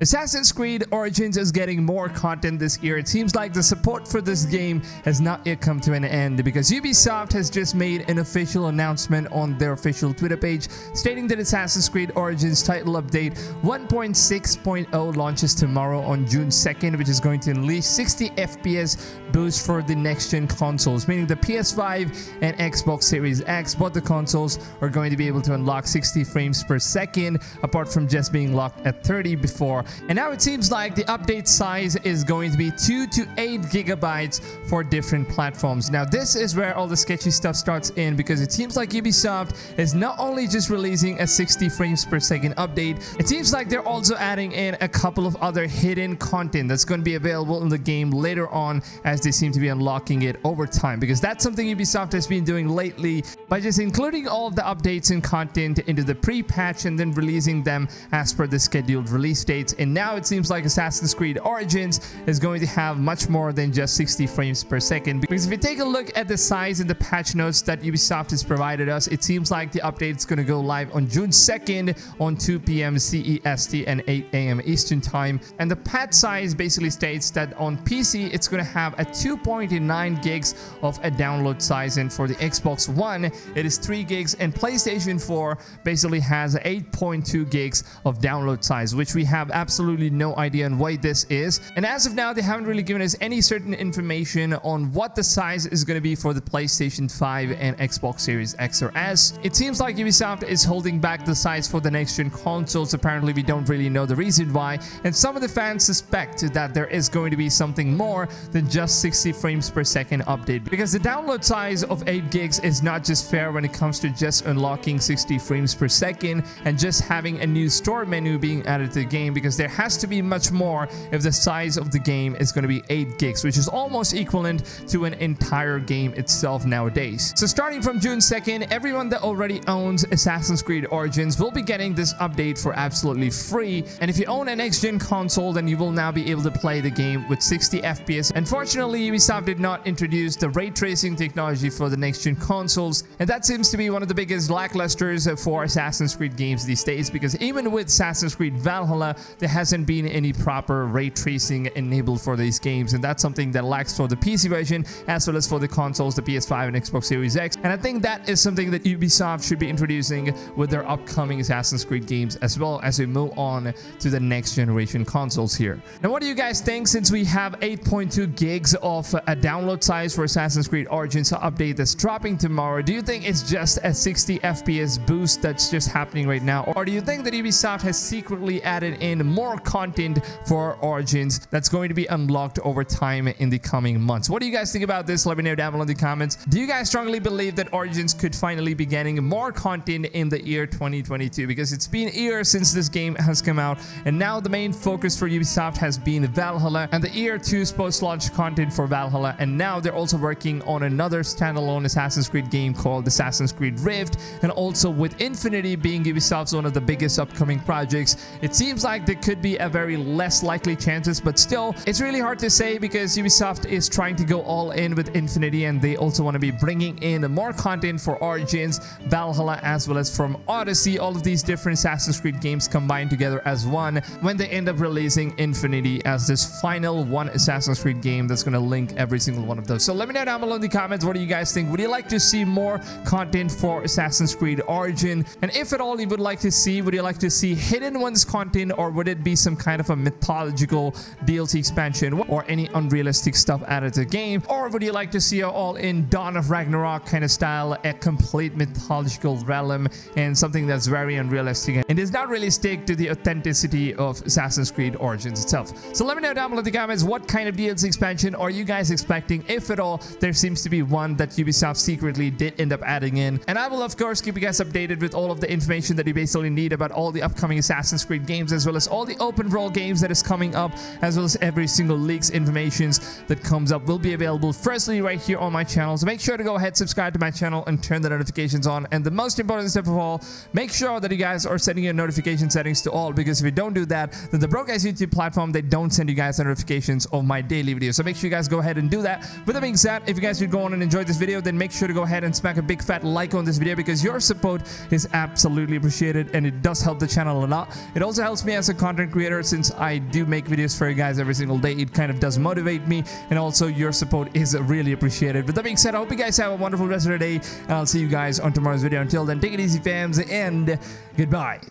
Assassin's Creed Origins is getting more content this year. It seems like the support for this game has not yet come to an end because Ubisoft has just made an official announcement on their official Twitter page stating that Assassin's Creed Origins title update 1.6.0 launches tomorrow on June 2nd, which is going to unleash 60 FPS boost for the next-gen consoles, meaning the PS5 and Xbox Series X. Both the consoles are going to be able to unlock 60 frames per second, apart from just being locked at 30 before. And now it seems like the update size is going to be 2 to 8 gigabytes for different platforms. Now this is where all the sketchy stuff starts in, because it seems like Ubisoft is not only just releasing a 60 frames per second update, it seems like they're also adding in a couple of other hidden content that's going to be available in the game later on, as they seem to be unlocking it over time, because that's something Ubisoft has been doing lately by just including all of the updates and content into the pre-patch and then releasing them as per the scheduled release dates. And now it seems like Assassin's Creed Origins is going to have much more than just 60 frames per second, because if you take a look at the size in the patch notes that Ubisoft has provided us, it seems like the update is going to go live on June 2nd on 2 p.m. CEST and 8 a.m. Eastern time. And the patch size basically states that on PC it's going to have a 2.9 gigs of a download size, and for the Xbox One it is 3 gigs, and PlayStation 4 basically has 8.2 gigs of download size, which we have absolutely no idea on why this is. And as of now, they haven't really given us any certain information on what the size is going to be for the PlayStation 5 and Xbox Series X or S. It seems like Ubisoft is holding back the size for the next-gen consoles. Apparently, we don't really know the reason why, and some of the fans suspect that there is going to be something more than just 60 frames per second update, because the download size of 8 gigs is not just fair when it comes to just unlocking 60 frames per second and just having a new store menu being added to the game, because there has to be much more if the size of the game is going to be 8 gigs, which is almost equivalent to an entire game itself nowadays. So starting from June 2nd, everyone that already owns Assassin's Creed Origins will be getting this update for absolutely free. And if you own an next-gen console, then you will now be able to play the game with 60 FPS. Unfortunately, Ubisoft did not introduce the ray tracing technology for the next-gen consoles, and that seems to be one of the biggest lacklusters for Assassin's Creed games these days, because even with Assassin's Creed Valhalla, there hasn't been any proper ray tracing enabled for these games, and that's something that lacks for the PC version as well as for the consoles, the PS5 and Xbox Series X. And I think that is something that Ubisoft should be introducing with their upcoming Assassin's Creed games, as well as we move on to the next generation consoles here. Now, what do you guys think, since we have 8.2 gigs of a download size for Assassin's Creed Origins update that's dropping tomorrow? Do you think it's just a 60 FPS boost that's just happening right now, or do you think that Ubisoft has secretly added in more content for Origins that's going to be unlocked over time in the coming months? What do you guys think about this? Let me know down below in the comments. Do you guys strongly believe that Origins could finally be getting more content in the year 2022? Because it's been years since this game has come out, and now the main focus for Ubisoft has been Valhalla and the year 2's post-launch content for Valhalla, and now they're also working on another standalone Assassin's Creed game called Assassin's Creed Rift. And also with Infinity being Ubisoft's one of the biggest upcoming projects, it seems like there could be a very less likely chances, but still it's really hard to say, because Ubisoft is trying to go all in with Infinity, and they also want to be bringing in more content for Origins, Valhalla, as well as from Odyssey, all of these different Assassin's Creed games combined together as one, when they end up releasing Infinity as this final one Assassin's Creed game that's going to link every single one of those. So let me know down below in the comments, what do you guys think? Would you like to see more content for Assassin's Creed Origin? And if at all you would like to see, would you like to see Hidden Ones content, or would it be some kind of a mythological DLC expansion or any unrealistic stuff added to the game? Or would you like to see all in Dawn of Ragnarok kind of style, a complete mythological realm and something that's very unrealistic and does not really stick to the authenticity of Assassin's Creed Origins itself? So let me know down below in the comments, what kind of DLC expansion are you guys expecting, if at all there seems to be one that Ubisoft secretly did end up adding in. And I will of course keep you guys updated with all of the information that you basically need about all the upcoming Assassin's Creed games, as well as all the open world games that is coming up, as well as every single leaks informations that comes up will be available firstly right here on my channel. So make sure to go ahead, subscribe to my channel, and turn the notifications on. And the most important step of all, make sure that you guys are setting your notification settings to all, because if you don't do that, then the broke ass YouTube platform, they don't send you guys notifications of my daily videos. So make sure you guys go ahead and do that. With that being said, if you guys would go on and enjoy this video, then make sure to go ahead and smack a big fat like on this video, because your support is absolutely appreciated and it does help the channel a lot. It also helps me as a content content creator, since I do make videos for you guys every single day. It kind of does motivate me, and also your support is really appreciated. With that being said, I hope you guys have a wonderful rest of the day, and I'll see you guys on tomorrow's video. Until then, take it easy, fams, and goodbye.